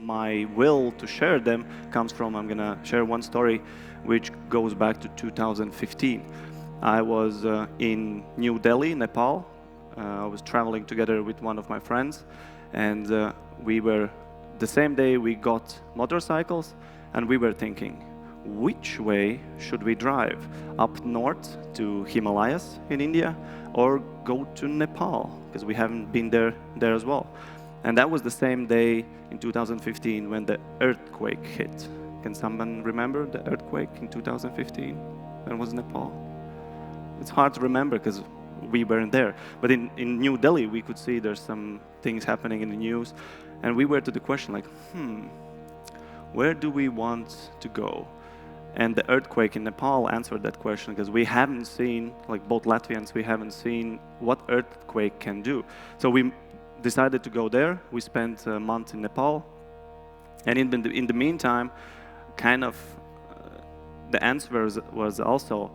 my will to share them comes from, I'm going to share one story which goes back to 2015. I was in New Delhi, Nepal. I was traveling together with one of my friends, and the same day we got motorcycles, and we were thinking, which way should we drive? Up north to Himalayas in India, or go to Nepal? Because we haven't been there as well. And that was the same day in 2015 when the earthquake hit. Can someone remember the earthquake in 2015? When was Nepal? It's hard to remember because we weren't there. But in New Delhi, we could see there's some things happening in the news. And we were to the question like, where do we want to go? And the earthquake in Nepal answered that question, because we haven't seen, like both Latvians, we haven't seen what earthquake can do. So we decided to go there. We spent a month in Nepal. And in the meantime, kind of the answer was also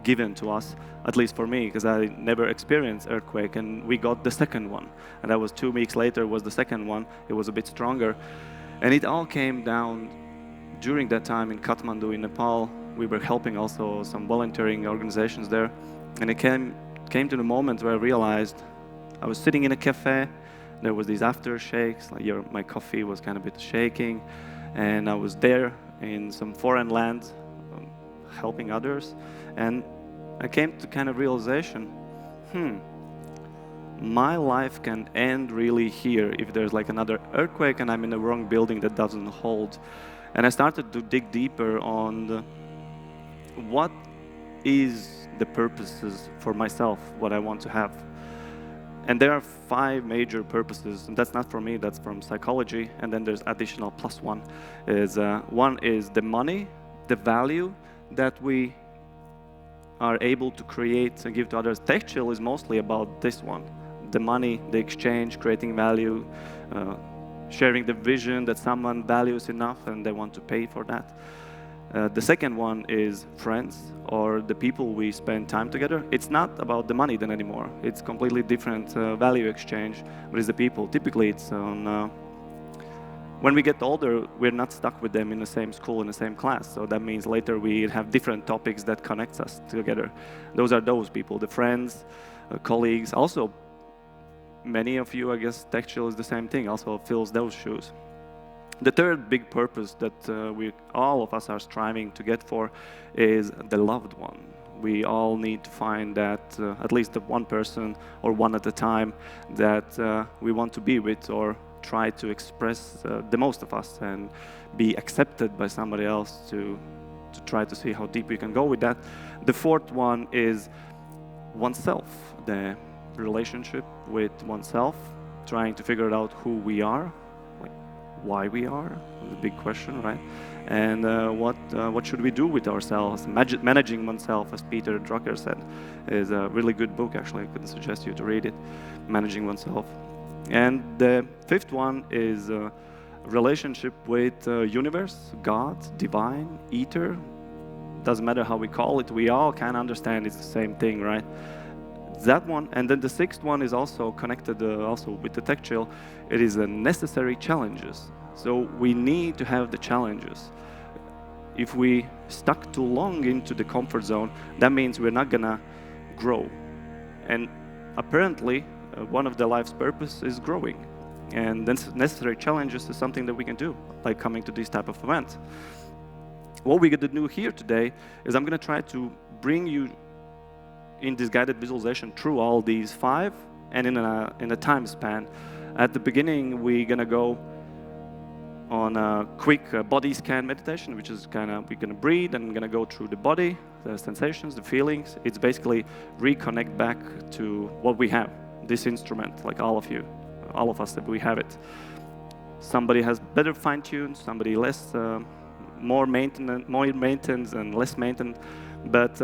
given to us, at least for me, because I never experienced earthquake, and we got the second one. And that was 2 weeks later was the second one. It was a bit stronger. And it all came down during that time in Kathmandu in Nepal. We were helping also some volunteering organizations there. And it came to the moment where I realized I was sitting in a cafe. There was these aftershakes, like my coffee was kind of a bit shaking. And I was there in some foreign land helping others. And I came to kind of realization, my life can end really here if there's like another earthquake and I'm in the wrong building that doesn't hold. And I started to dig deeper on what is the purposes for myself, what I want to have. And there are 5 major purposes, and that's not from me, that's from psychology. And then there's additional plus one. One is the money, the value that we are able to create and give to others. TechChill is mostly about this one. The money, the exchange, creating value, sharing the vision that someone values enough and they want to pay for that. The second one is friends, or the people we spend time together. It's not about the money then anymore. It's completely different value exchange, but it's the people. Typically it's on, when we get older, we're not stuck with them in the same school, in the same class. So that means later we have different topics that connects us together. Those are those people, the friends, colleagues. Also, many of you, I guess, TechChill is the same thing, also fills those shoes. The third big purpose that all of us are striving to get for is the loved one. We all need to find that at least the one person or one at a time that we want to be with, or try to express the most of us and be accepted by somebody else, to try to see how deep we can go with that. The fourth one is oneself, the relationship with oneself, trying to figure out who we are, like why we are, the big question, right? And what should we do with ourselves? Managing oneself, as Peter Drucker said, is a really good book, actually. I could suggest you to read it, Managing Oneself. And the fifth one is relationship with universe, God, divine, ether. Doesn't matter how we call it, we all can understand it's the same thing, right? That one. And then the sixth one is also connected also with the TechChill. It is necessary challenges. So we need to have the challenges. If we stuck too long into the comfort zone, that means we're not gonna grow. And apparently, one of the life's purpose is growing. And then necessary challenges is something that we can do, like coming to these type of events. What we're going to do here today is I'm going to try to bring you in this guided visualization through all these 5, and in a time span. At the beginning, we're going to go on a quick body scan meditation, which is we're going to breathe and going to go through the body, the sensations, the feelings. It's basically reconnect back to what we have, this instrument, like all of you, all of us, that we have it. Somebody has better fine-tuned, somebody less, more maintenance and less maintenance. But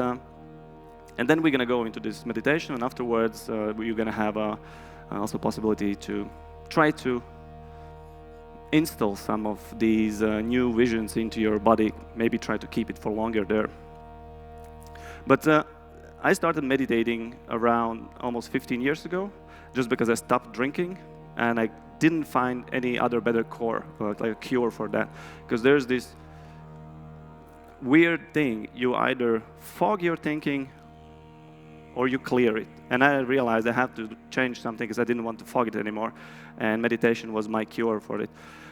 and then we're going to go into this meditation, and afterwards you're going to have also possibility to try to instill some of these new visions into your body, maybe try to keep it for longer there. But I started meditating around almost 15 years ago, just because I stopped drinking, and I didn't find any other better like a cure for that, because there's this weird thing. You either fog your thinking or you clear it. And I realized I had to change something because I didn't want to fog it anymore. And meditation was my cure for it.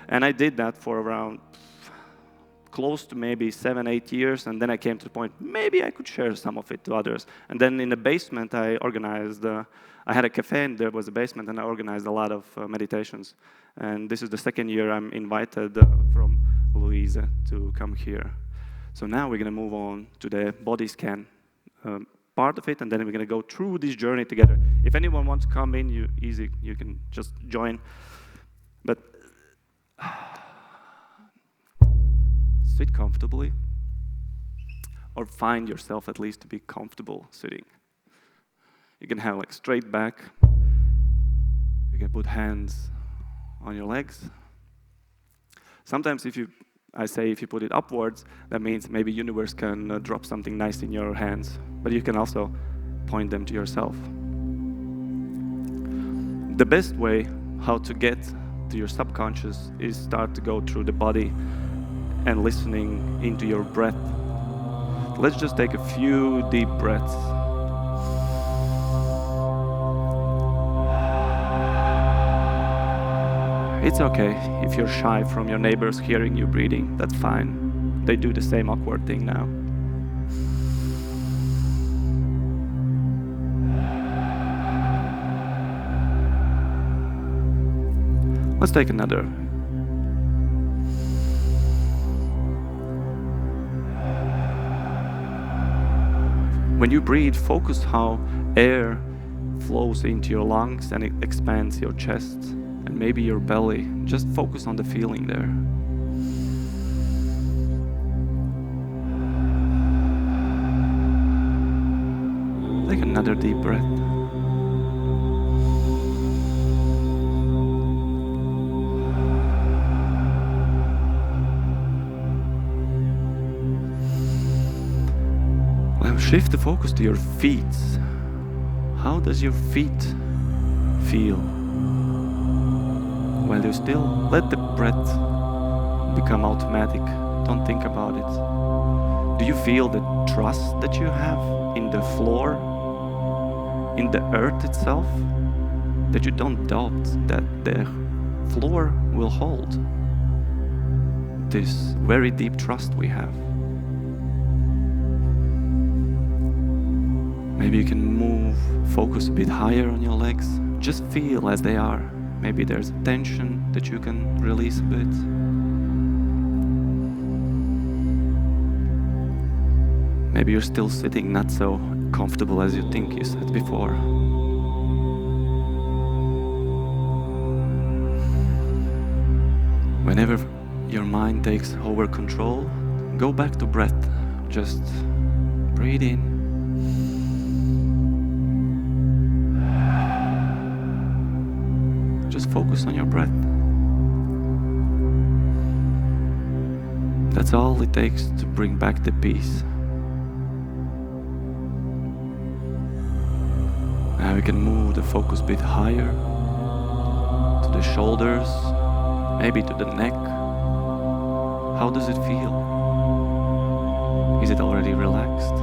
And I did that for around close to maybe 7-8 years, and then I came to the point, maybe I could share some of it to others. And then in the basement, I organized, I had a cafe, and there was a basement, and I organized a lot of meditations. And this is the second year I'm invited from Louise to come here. So now we're going to move on to the body scan part of it, and then we're going to go through this journey together. If anyone wants to come in, you can just join. But sit comfortably, or find yourself at least to be comfortable sitting. You can have like straight back. You can put hands on your legs. Sometimes if you put it upwards, that means maybe universe can drop something nice in your hands, but you can also point them to yourself. The best way how to get to your subconscious is start to go through the body and listening into your breath. Let's just take a few deep breaths. It's okay if you're shy from your neighbors hearing you breathing, that's fine. They do the same awkward thing now. Let's take another. When you breathe, focus how air flows into your lungs and it expands your chest and maybe your belly. Just focus on the feeling there. Take another deep breath. Shift the focus to your feet. How does your feet feel? While you still let the breath become automatic, don't think about it. Do you feel the trust that you have in the floor, in the earth itself? That you don't doubt that the floor will hold this very deep trust we have. Maybe you can move, focus a bit higher on your legs. Just feel as they are. Maybe there's tension that you can release a bit. Maybe you're still sitting not so comfortable as you think you sat before. Whenever your mind takes over control, go back to breath. Just breathe in. Just focus on your breath. That's all it takes to bring back the peace. Now we can move the focus a bit higher to the shoulders, maybe to the neck. How does it feel? Is it already relaxed?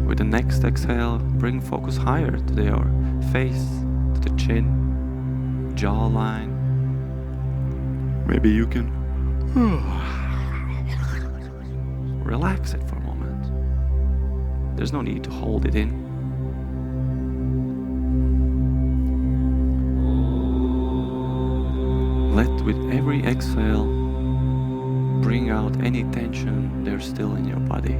With the next exhale, bring focus higher to your face, to the chin, jawline. Maybe you can relax it for a moment. There's no need to hold it in. Let with every exhale bring out any tension there's still in your body.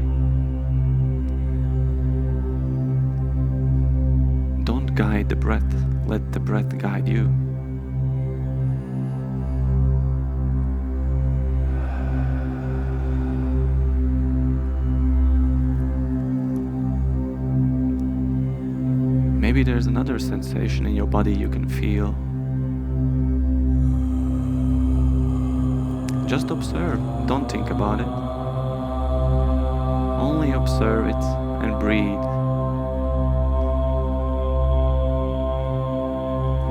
Don't guide the breath, let the breath guide you. Maybe there's another sensation in your body you can feel. Just observe, don't think about it. Only observe it and breathe.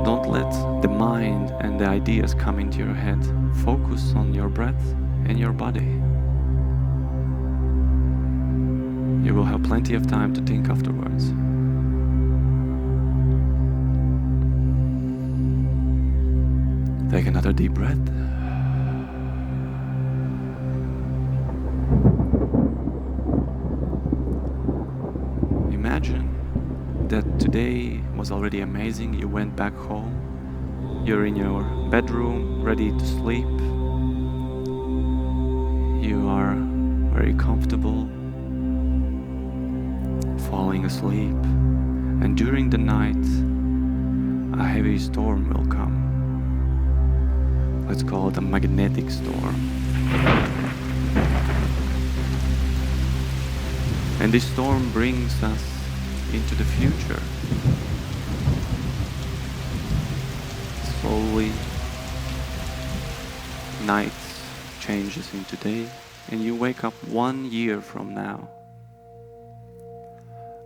Don't let the mind and the ideas come into your head. Focus on your breath and your body. You will have plenty of time to think afterwards. Take another deep breath. Imagine that today was already amazing. You went back home. You're in your bedroom, ready to sleep. You are very comfortable, falling asleep. And during the night, a heavy storm will come. Let's call it a magnetic storm. And this storm brings us into the future. Slowly, night changes into day, and you wake up 1 year from now.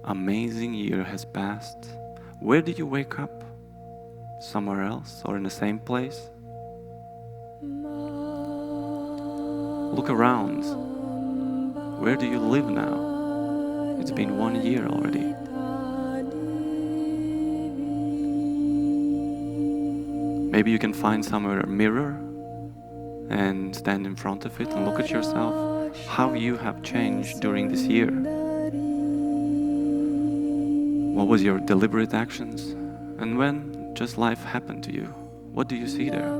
Amazing year has passed. Where did you wake up? Somewhere else or in the same place? Look around. Where do you live now? It's been 1 year already. Maybe you can find somewhere a mirror and stand in front of it and look at yourself, how you have changed during this year. What was your deliberate actions? And when just life happened to you, what do you see there?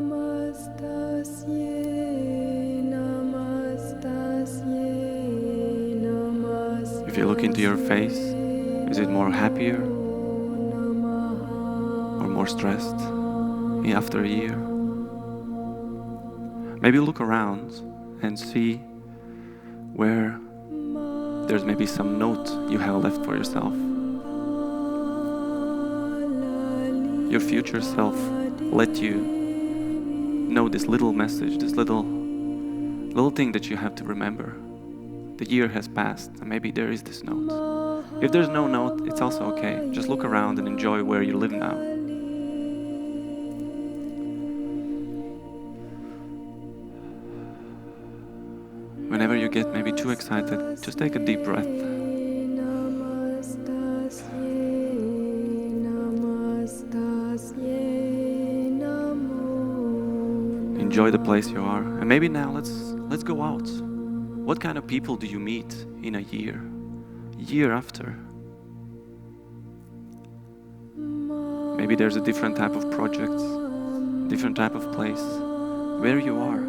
If you look into your face, is it more happier or more stressed after a year? Maybe look around and see where there's maybe some note you have left for yourself. Your future self let you know this little message, this little thing that you have to remember. The year has passed, and maybe there is this note. If there's no note, it's also okay. Just look around and enjoy where you live now. Whenever you get maybe too excited, just take a deep breath. Enjoy the place you are. And maybe now let's go out. What kind of people do you meet in a year after? Maybe there's a different type of project, different type of place. Where you are,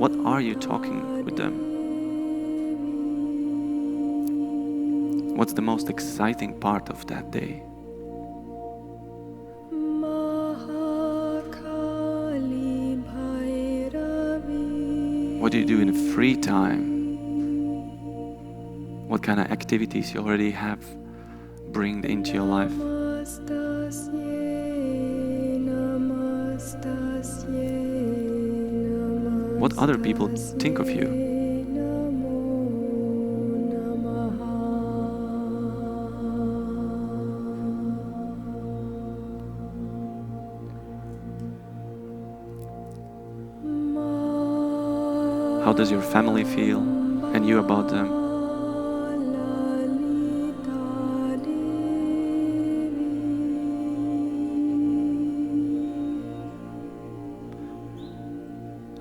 what are you talking with them? What's the most exciting part of that day? What do you do in free time? What kind of activities you already have bring into your life? What other people think of you? How does your family feel and you about them?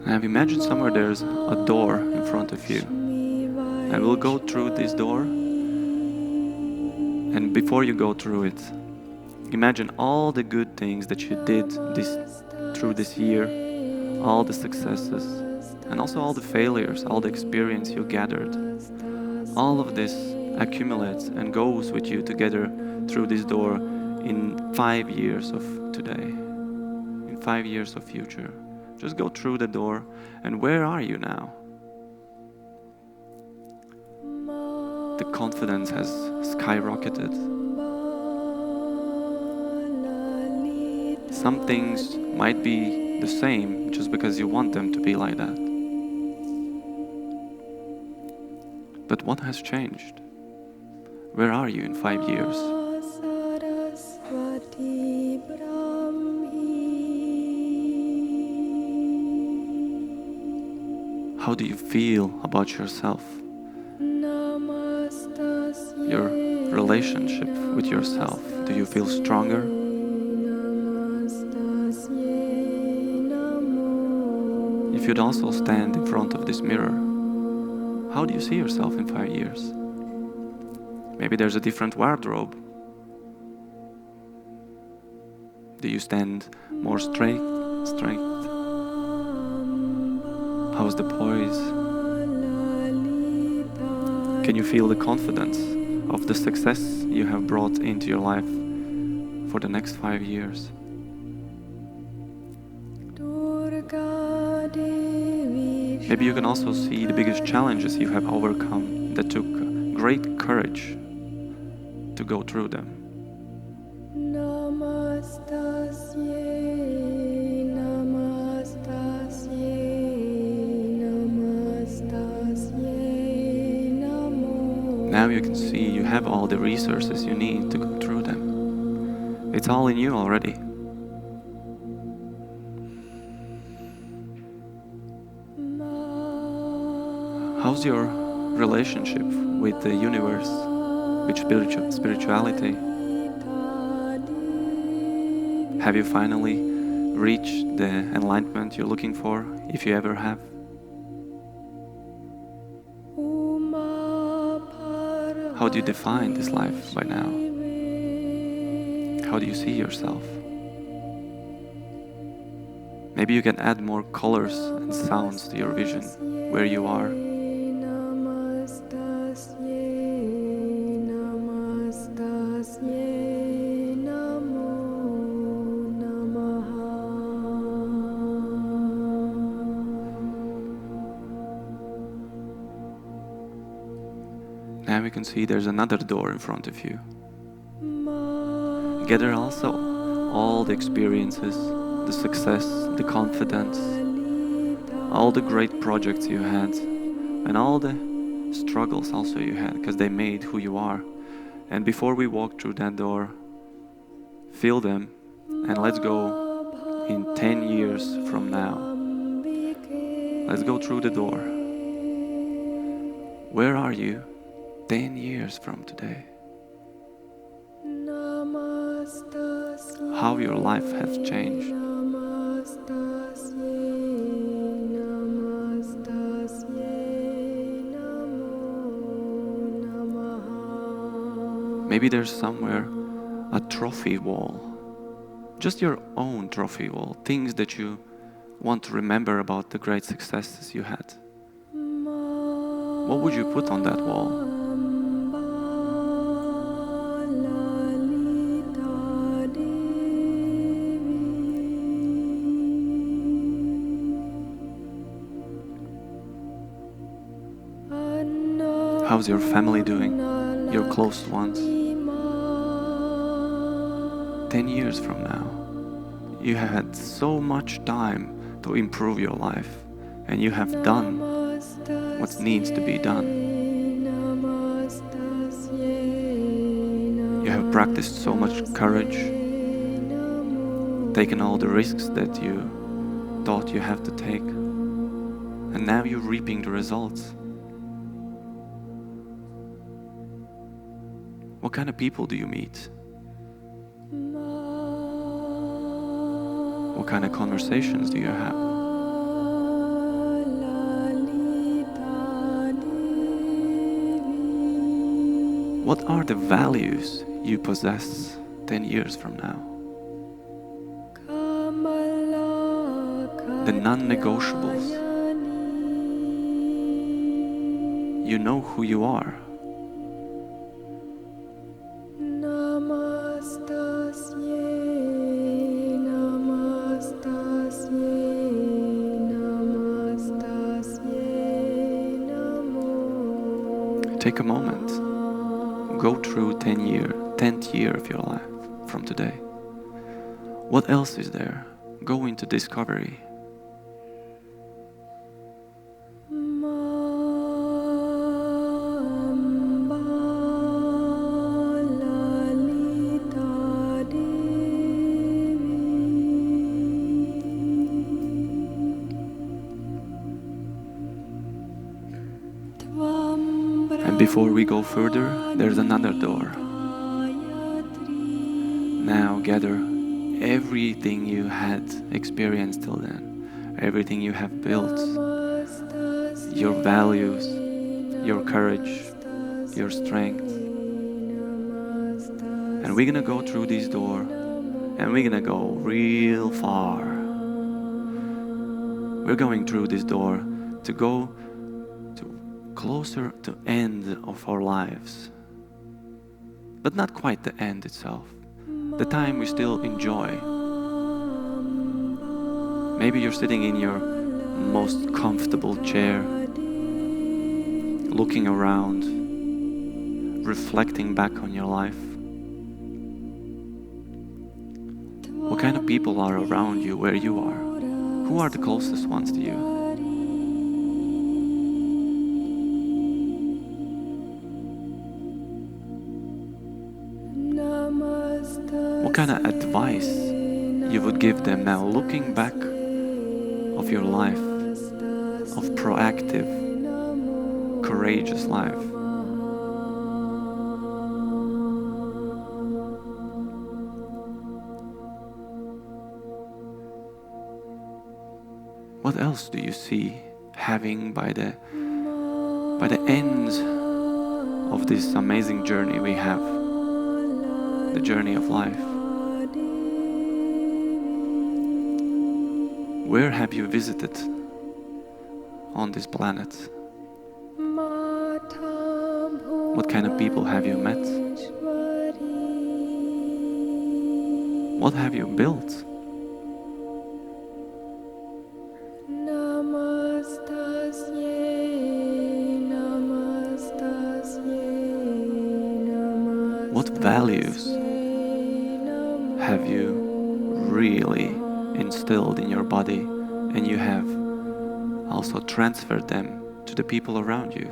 Now imagine somewhere there's a door in front of you, and we'll go through this door, and before you go through it, imagine all the good things that you did through this year, all the successes, and also all the failures, all the experience you gathered. All of this accumulates and goes with you together through this door in 5 years of today, in 5 years of future. Just go through the door, and where are you now? The confidence has skyrocketed. Some things might be the same just because you want them to be like that. But what has changed? Where are you in 5 years? How do you feel about yourself? Your relationship with yourself, do you feel stronger? If you'd also stand in front of this mirror, how do you see yourself in 5 years? Maybe there's a different wardrobe. Do you stand more straight? How's the poise? Can you feel the confidence of the success you have brought into your life for the next 5 years? Maybe you can also see the biggest challenges you have overcome that took great courage to go through them. Now you can see you have all the resources you need to go through them. It's all in you already. How's your relationship with the universe, with spirituality? Have you finally reached the enlightenment you're looking for, if you ever have? How do you define this life by now? How do you see yourself? Maybe you can add more colors and sounds to your vision, where you are. Now we can see there's another door in front of you. Gather also all the experiences, the success, the confidence, all the great projects you had, and all the struggles also you had, because they made who you are. And before we walk through that door, feel them, and let's go in 10 years from now. Let's go through the door. Where are you 10 years from today? How your life has changed. Maybe there's somewhere a trophy wall, just your own trophy wall, things that you want to remember about the great successes you had. What would you put on that wall? How's your family doing? Your close ones? 10 years from now, you have had so much time to improve your life, and you have done what needs to be done. You have practiced so much courage, taken all the risks that you thought you have to take, and now you're reaping the results. What kind of people do you meet? What kind of conversations do you have? What are the values you possess 10 years from now? The non-negotiables. You know who you are. Take a moment, go through 10th year of your life from today. What else is there? Go into discovery. Before we go further, there's another door. Now gather everything you had experienced till then, everything you have built, your values, your courage, your strength. And we're gonna go through this door, and we're gonna go real far. We're going through this door to go closer to end of our lives, but not quite the end itself, the time we still enjoy. Maybe you're sitting in your most comfortable chair, looking around, reflecting back on your life. What kind of people are around you where you are? Who are the closest ones to you? What kind of advice you would give them now, looking back of your life, of proactive, courageous life? What else do you see having by the end of this amazing journey we have, the journey of life? Where have you visited on this planet? What kind of people have you met? What have you built? What values have you really instilled in your body, and you have also transferred them to the people around you?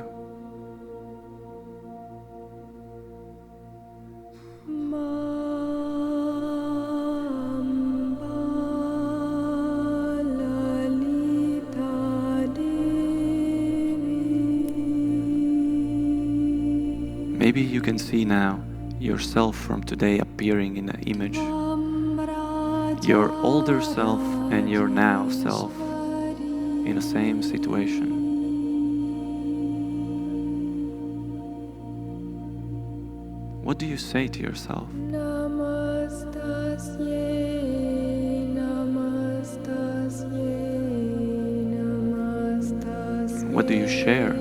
Maybe you can see now yourself from today appearing in an image. Your older self and your now self in the same situation. What do you say to yourself? What do you share?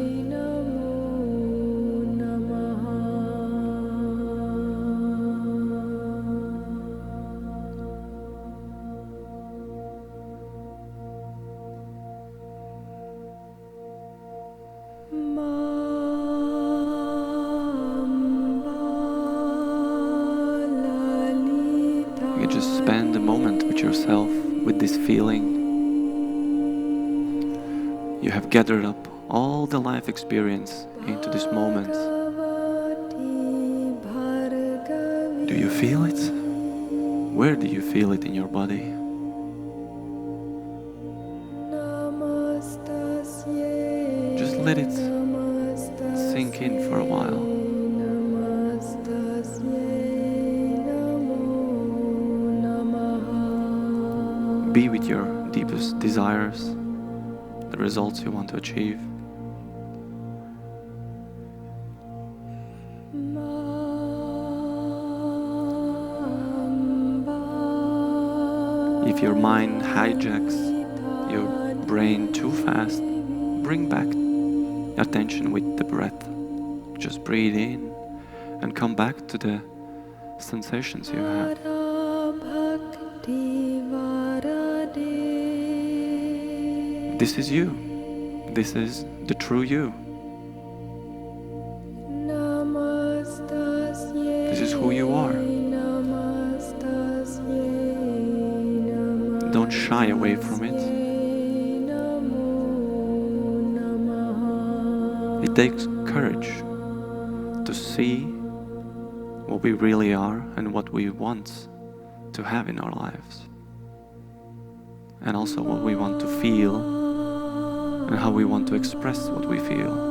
You just spend a moment with yourself, with this feeling. You have gathered up all the life experience into this moment. Do you feel it? Where do you feel it in your body? Just let it sink in for a while. Be with your deepest desires, the results you want to achieve. If your mind hijacks your brain too fast, bring back attention with the breath. Just breathe in and come back to the sensations you have. This is you. This is the true you. This is who you are. Don't shy away from it. It takes courage to see what we really are and what we want to have in our lives, and also what we want to feel and how we want to express what we feel.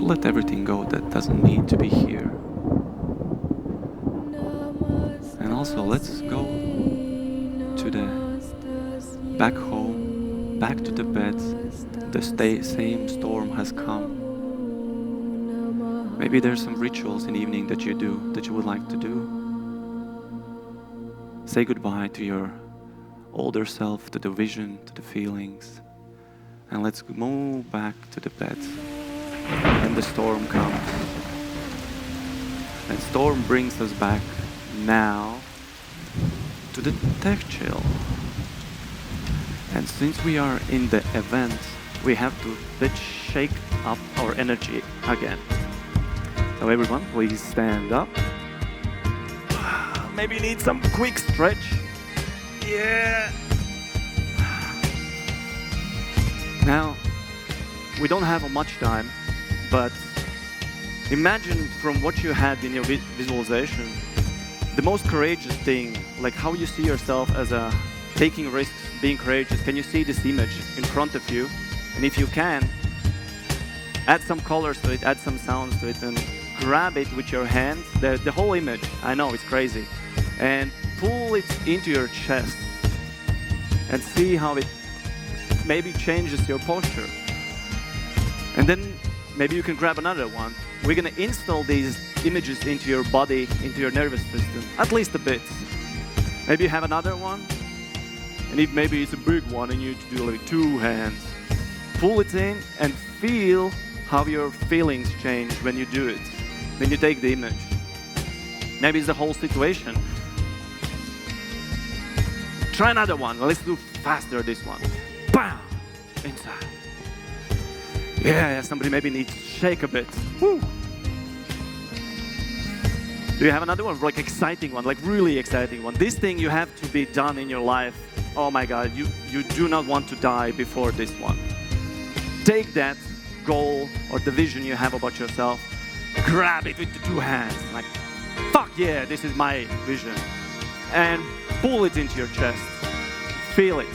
let everything go that doesn't need to be here. And also, let's go to the back home, back to the bed. The same storm has come. Maybe there's some rituals in the evening that you do, that you would like to do. Say goodbye to your older self, to the vision, to the feelings. And let's move back to the bed. And the storm comes. And storm brings us back now to the TechChill. And since we are in the event, we have to let's shake up our energy again. So everyone, please stand up. Maybe you need some quick stretch. Yeah. Now, we don't have much time, but imagine from what you had in your visualization, the most courageous thing, like how you see yourself as taking risks, being courageous. Can you see this image in front of you? And if you can, add some colors to it, add some sounds to it, and grab it with your hands, the whole image. I know, it's crazy. And pull it into your chest and see how it maybe changes your posture. And then maybe you can grab another one. We're going to install these images into your body, into your nervous system, at least a bit. Maybe you have another one, and if maybe it's a big one and you need to do like 2 hands. Pull it in and feel how your feelings change when you do it, when you take the image. Maybe it's the whole situation. Try another one. Let's do faster this one. Bam! Inside. Yeah, somebody maybe needs to shake a bit. Woo! Do you have another one? Like exciting one, like really exciting one. This thing you have to be done in your life. Oh my God, you do not want to die before this one. Take that goal or the vision you have about yourself, grab it with the 2 hands. Like, fuck yeah, this is my vision. And pull it into your chest. Feel it.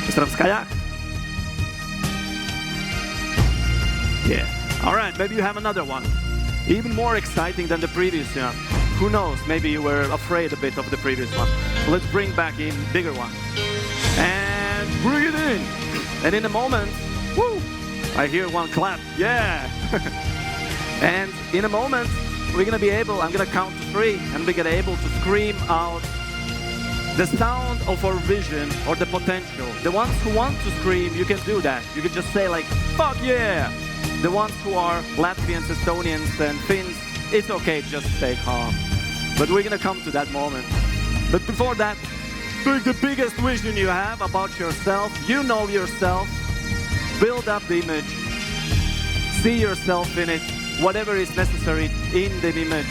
Mr. Skyak? Yeah. All right, maybe you have another one. Even more exciting than the previous one. Who knows, maybe you were afraid a bit of the previous one. Let's bring back in bigger one. And breathe in. And in a moment, woo, I hear one clap, yeah. And in a moment, we're gonna be able, I'm gonna count to 3, and we're gonna be able to scream out the sound of our vision or the potential. The ones who want to scream, you can do that. You can just say like, fuck yeah. The ones who are Latvians, Estonians, and Finns, it's okay, just stay calm. But we're gonna come to that moment. But before that, pick the biggest vision you have about yourself. You know yourself. Build up the image. See yourself in it, whatever is necessary in the image.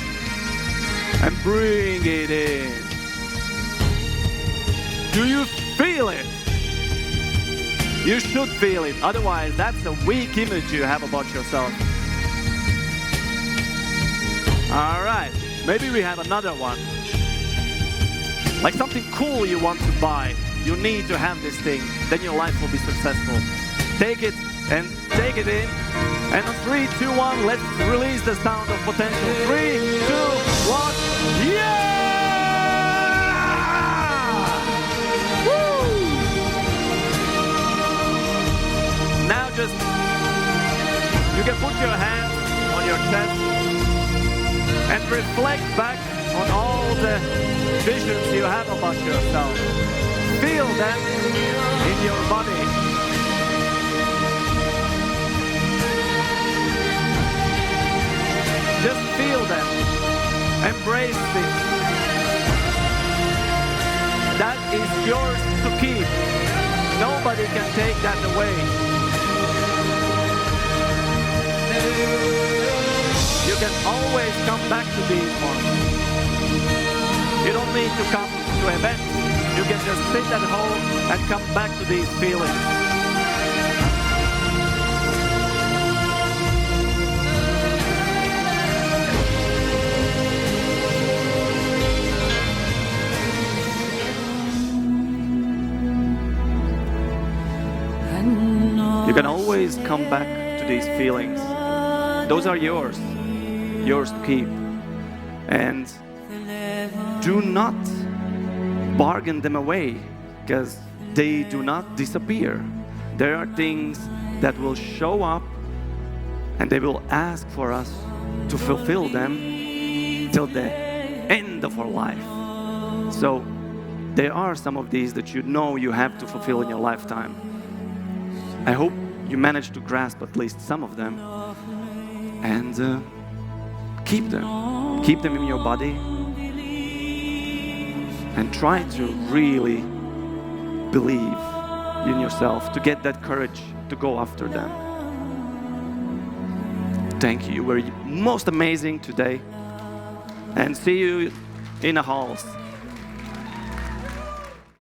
And bring it in. Do you feel it? You should feel it. Otherwise, that's a weak image you have about yourself. All right. Maybe we have another one. Like something cool you want to buy. You need to have this thing. Then your life will be successful. Take it and take it in. And on 3, 2, 1, let's release the sound of potential. 3, 2, 1. Yeah! Woo! Now just, you can put your hands on your chest and reflect back on all the visions you have about yourself. Feel them in your body. Just feel them. Embrace it. That is yours to keep. Nobody can take that away. You can always come back to these ones. You don't need to come to events. You can just sit at home and come back to these feelings. You can always come back to these feelings. Those are yours to keep. And do not bargain them away, because they do not disappear. There are things that will show up and they will ask for us to fulfill them till the end of our life. So there are some of these that you know you have to fulfill in your lifetime. I hope you manage to grasp at least some of them, and keep them. Keep them in your body, and try to really believe in yourself to get that courage to go after them. Thank you. You were most amazing today, and see you in the halls.